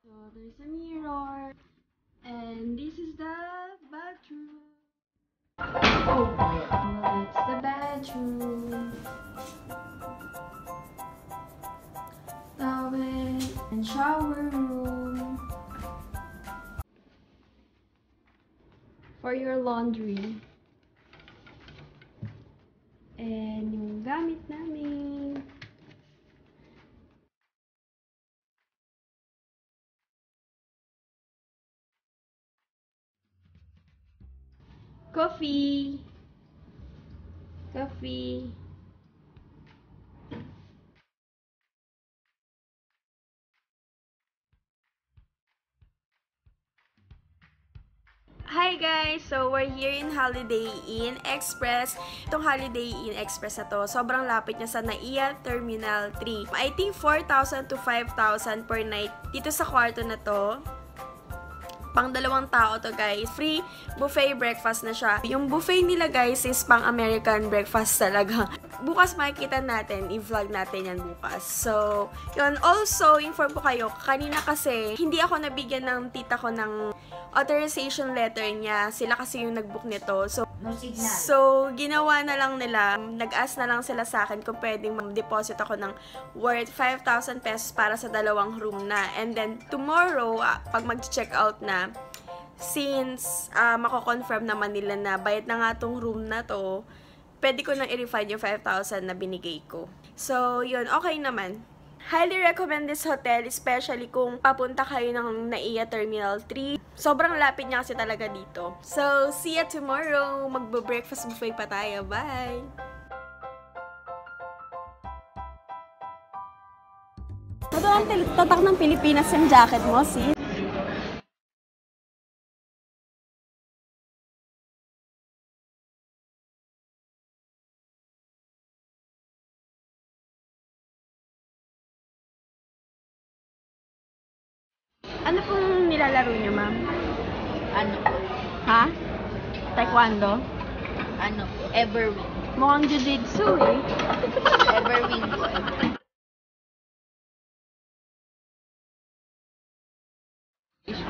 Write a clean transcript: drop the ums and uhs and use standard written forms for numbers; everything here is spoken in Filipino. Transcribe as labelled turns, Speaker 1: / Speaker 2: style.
Speaker 1: So there's a mirror, and this is the bathroom. Oh, well, that's the bedroom. Towel and shower room for your laundry. And yung gamit namin. Coffee. Coffee. Hi guys! So, we're here in Holiday Inn Express. Itong Holiday Inn Express na to, sobrang lapit niya sa NAIA Terminal 3. I think 4,000 to 5,000 per night dito sa kwarto na to. Pang 2 tao to guys. Free buffet breakfast na siya. Yung buffet nila guys is pang American breakfast talaga. Bukas makikita natin, i-vlog natin yan bukas. So, yun. Also, inform ko kayo, kanina kasi, hindi ako nabigyan ng tita ko ng authorization letter niya. Sila kasi yung nag-book nito. So,
Speaker 2: no signal.
Speaker 1: So, ginawa na lang nila, nag-ask na lang sila sa akin kung pwedeng mag-deposit ako ng worth 5,000 pesos para sa 2 room na. And then, tomorrow, pag mag-check out na, since mako-confirm naman nila na bayad na nga tong room na to, pwede ko nang i-refund yung 5,000 na binigay ko. So, yun, okay naman. Highly recommend this hotel, especially kung papunta kayo ng NAIA Terminal 3. Sobrang lapit niya kasi talaga dito. So, see ya tomorrow! Magbo-breakfast buffet pa tayo. Bye! Ito ang tatak ng Pilipinas yung jacket mo, sis. Ano pong nilalaro niyo, ma'am?
Speaker 2: Ano po?
Speaker 1: Ha? Taekwondo?
Speaker 2: Ano po? Everwing.
Speaker 1: Mukhang jiu-jitsu eh.
Speaker 2: Everwing po. Fish